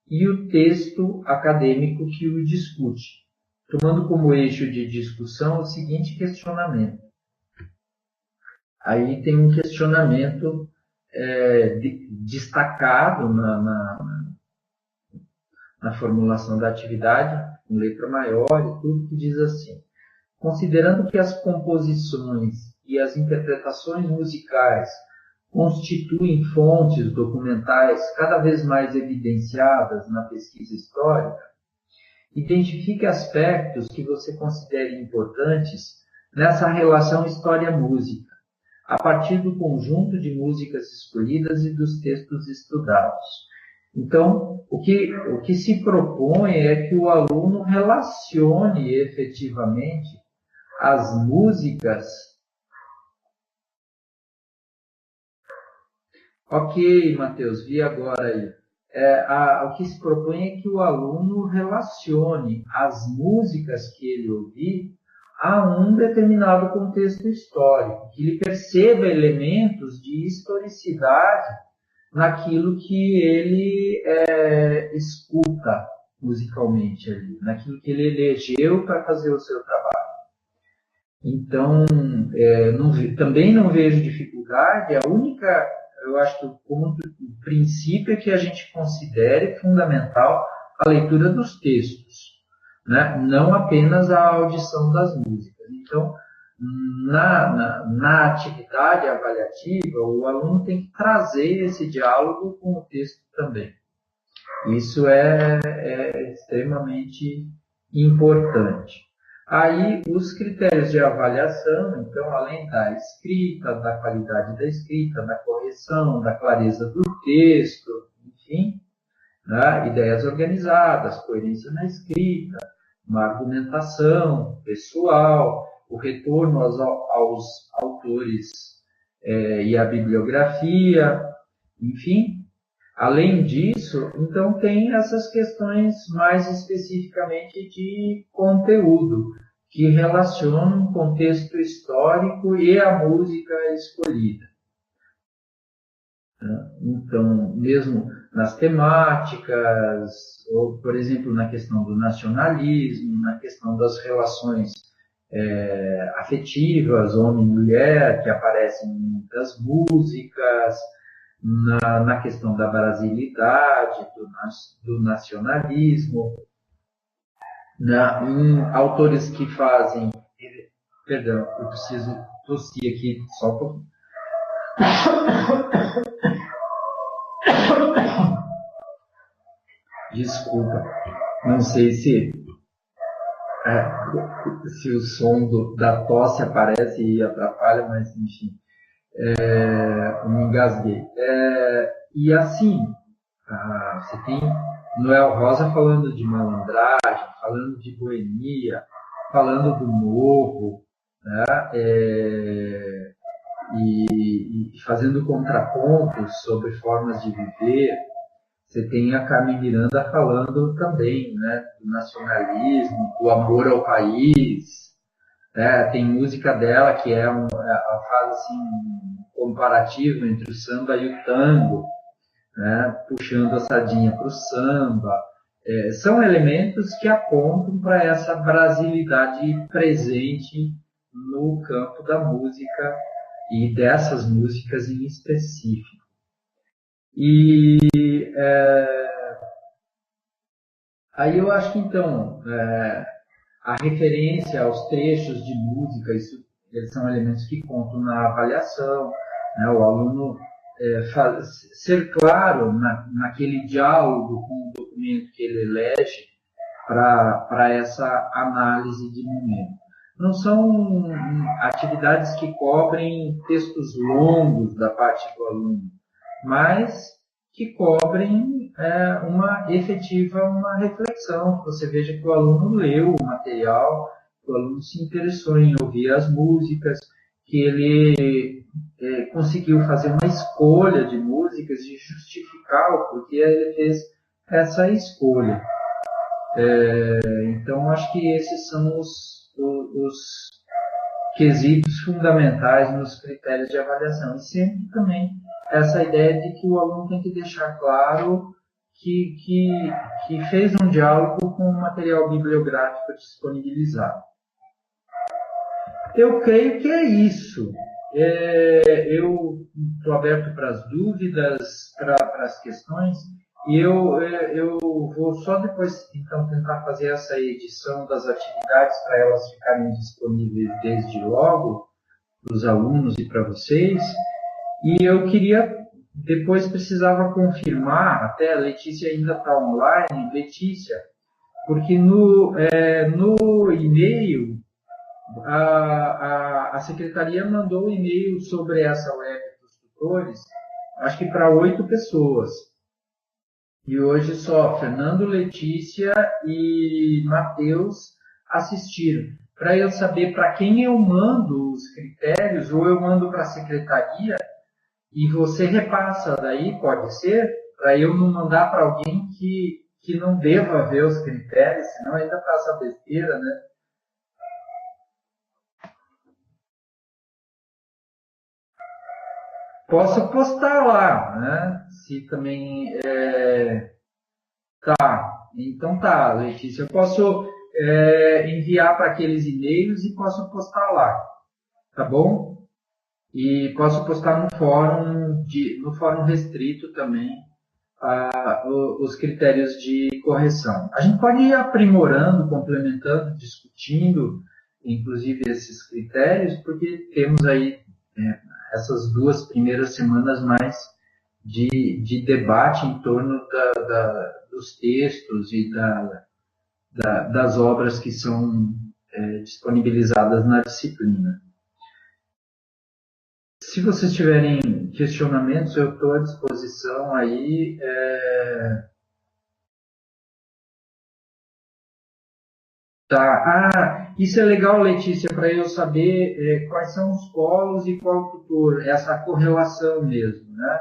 e o texto acadêmico que o discute, tomando como eixo de discussão o seguinte questionamento. Aí tem um questionamento destacado na formulação da atividade, com letra maior e tudo, que diz assim: considerando que as composições e as interpretações musicais constituem fontes documentais cada vez mais evidenciadas na pesquisa histórica, identifique aspectos que você considere importantes nessa relação história-música, a partir do conjunto de músicas escolhidas e dos textos estudados. Então, o que se propõe é que o aluno relacione efetivamente as músicas. Ok, Matheus, vi agora aí. O que se propõe é que o aluno relacione as músicas que ele ouvir a um determinado contexto histórico, que ele perceba elementos de historicidade naquilo que ele escuta musicalmente ali, naquilo que ele elegeu para fazer o seu trabalho. Então, também não vejo dificuldade. Eu acho que o princípio é que a gente considere fundamental a leitura dos textos, né? Não apenas a audição das músicas. Então, na atividade avaliativa, o aluno tem que trazer esse diálogo com o texto também. Isso é extremamente importante. Aí, os critérios de avaliação, então, além da escrita, da qualidade da escrita, da correção, da clareza do texto, enfim, né? Ideias organizadas, coerência na escrita, uma argumentação pessoal, o retorno aos autores e à bibliografia, enfim. Além disso, então, tem essas questões mais especificamente de conteúdo, que relacionam o contexto histórico e a música escolhida. Então, mesmo nas temáticas, ou, por exemplo, na questão do nacionalismo, na questão das relações afetivas, homem e mulher, que aparecem em muitas músicas, na questão da brasilidade, do nacionalismo, em autores que fazem... Perdão, eu preciso tossir aqui, só um pouquinho. Desculpa, não sei se o som da tosse aparece e atrapalha, mas enfim. Me engasguei. E assim, você tem Noel Rosa falando de malandragem, falando de boemia, falando do morro, né? E fazendo contrapontos sobre formas de viver. Você tem a Carmen Miranda falando também, né, do nacionalismo, do amor ao país. Tem música dela que ela faz assim, um comparativo entre o samba e o tango, né, puxando a sardinha para o samba. São elementos que apontam para essa brasilidade presente no campo da música e dessas músicas em específico. E aí eu acho que então a referência aos trechos de música, eles são elementos que contam na avaliação, né? O aluno ser claro naquele diálogo com o documento que ele elege para essa análise de momento. Não são atividades que cobrem textos longos da parte do aluno, mas que cobrem uma reflexão, que você veja que o aluno leu o material, que o aluno se interessou em ouvir as músicas, que ele conseguiu fazer uma escolha de músicas e justificar o porquê ele fez essa escolha. Então, acho que esses são quesitos fundamentais nos critérios de avaliação. E sempre também essa ideia de que o aluno tem que deixar claro que fez um diálogo com o material bibliográfico disponibilizado. Eu creio que é isso. Eu estou aberto para as dúvidas, para as questões, e eu vou só depois então tentar fazer essa edição das atividades para elas ficarem disponíveis desde logo para os alunos e para vocês. E eu queria, depois precisava confirmar, até a Letícia ainda está online, Letícia, porque no e-mail a secretaria mandou um e-mail sobre essa web dos tutores, acho que para 8 pessoas. E hoje só Fernando, Letícia e Matheus assistiram. Para eu saber para quem eu mando os critérios, ou eu mando para a secretaria e você repassa daí, pode ser? Para eu não mandar para alguém que não deva ver os critérios, senão ainda passa besteira, né? Posso postar lá, né? Se também... Tá, então tá, Letícia. Eu posso enviar para aqueles e-mails e posso postar lá, tá bom? E posso postar no fórum restrito também os critérios de correção. A gente pode ir aprimorando, complementando, discutindo, inclusive esses critérios, porque temos aí essas 2 primeiras semanas mais de debate em torno dos textos e das obras que são disponibilizadas na disciplina. Se vocês tiverem questionamentos, eu estou à disposição aí. Tá. Isso é legal, Letícia, para eu saber quais são os polos e qual tutor, essa correlação mesmo, né?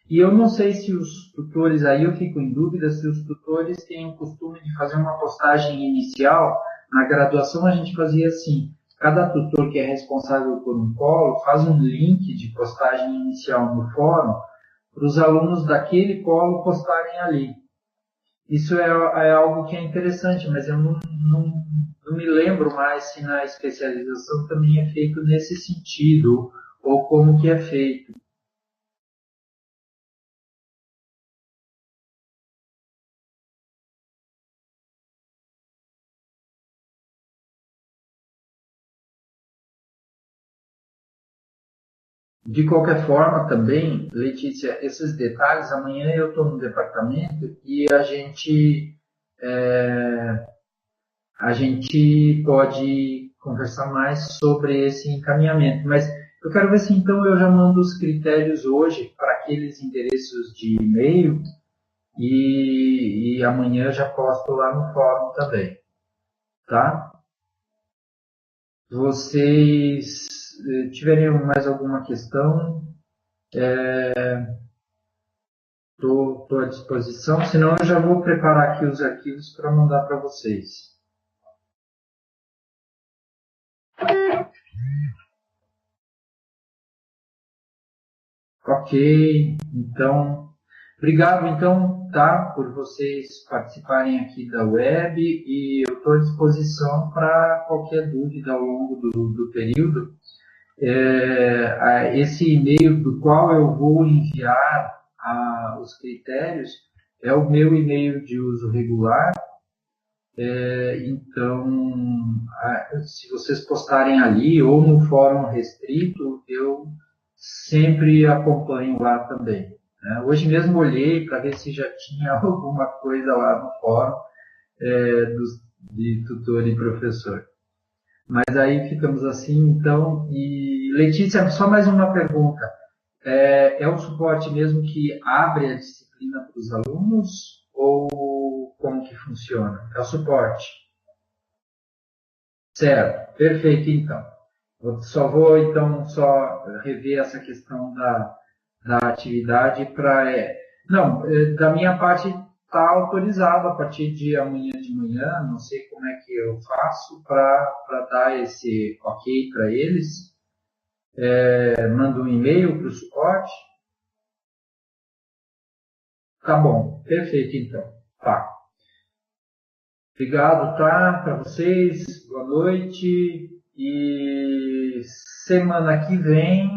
E eu não sei se os tutores, aí eu fico em dúvida, se os tutores têm o costume de fazer uma postagem inicial. Na graduação a gente fazia assim, cada tutor que é responsável por um polo faz um link de postagem inicial no fórum para os alunos daquele polo postarem ali. Isso é algo que é interessante, mas eu não me lembro mais se na especialização também é feito nesse sentido, ou como que é feito. De qualquer forma, também, Letícia, esses detalhes, amanhã eu estou no departamento e a gente pode conversar mais sobre esse encaminhamento. Mas eu quero ver se então eu já mando os critérios hoje para aqueles endereços de e-mail e amanhã já posto lá no fórum também, tá? Vocês tiverem mais alguma questão, estou à disposição, senão eu já vou preparar aqui os arquivos para mandar para vocês. Ok, então, obrigado então, tá, por vocês participarem aqui da web e eu estou à disposição para qualquer dúvida ao longo do período. Esse e-mail do qual eu vou enviar os critérios é o meu e-mail de uso regular. Então, se vocês postarem ali ou no fórum restrito, eu sempre acompanho lá também, né? Hoje mesmo olhei para ver se já tinha alguma coisa lá no fórum de tutor e professor. Mas aí ficamos assim, então. E Letícia, só mais uma pergunta. É o suporte mesmo que abre a disciplina para os alunos ou como que funciona? É o suporte. Certo, perfeito então. Eu só vou então rever essa questão da atividade para... Não, da minha parte está autorizado a partir de amanhã de manhã, não sei como é que eu faço para dar esse ok para eles. Mando um e-mail para o suporte. Tá bom, perfeito então. Tá. Obrigado, tá? Para vocês, boa noite. E semana que vem,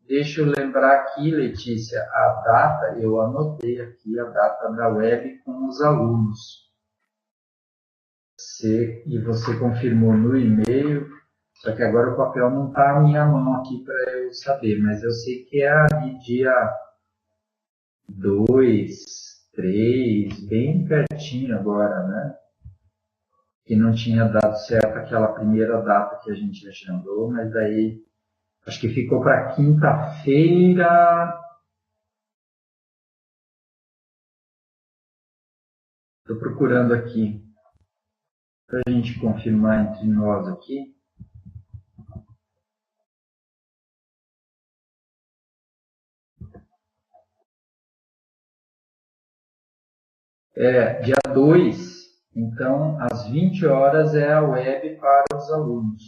deixa eu lembrar aqui, Letícia, a data, eu anotei aqui a data da web com os alunos. Você confirmou no e-mail, só que agora o papel não está na minha mão aqui para eu saber, mas eu sei que é ali dia 2, 3, bem pertinho agora, né? Que não tinha dado certo aquela primeira data que a gente agendou, mas daí acho que ficou para quinta-feira. Estou procurando aqui para a gente confirmar entre nós aqui. Dia 2, então às 20 horas é a web para os alunos,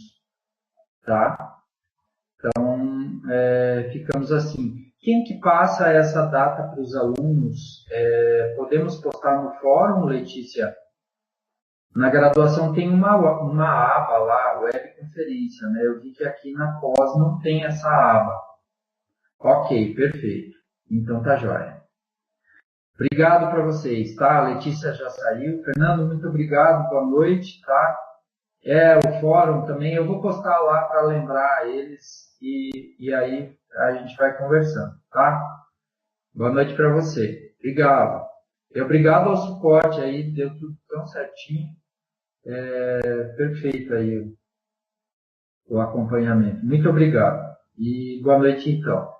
tá? Então, ficamos assim. Quem que passa essa data para os alunos? Podemos postar no fórum, Letícia? Na graduação tem uma aba lá, webconferência, né? Eu vi que aqui na pós não tem essa aba. Ok, perfeito. Então tá jóia. Obrigado para vocês, tá? A Letícia já saiu. Fernando, muito obrigado, boa noite, tá? O fórum também, eu vou postar lá para lembrar eles e aí a gente vai conversando, tá? Boa noite para você. Obrigado. E obrigado ao suporte aí, deu tudo tão certinho. Perfeito aí o acompanhamento. Muito obrigado. E boa noite então.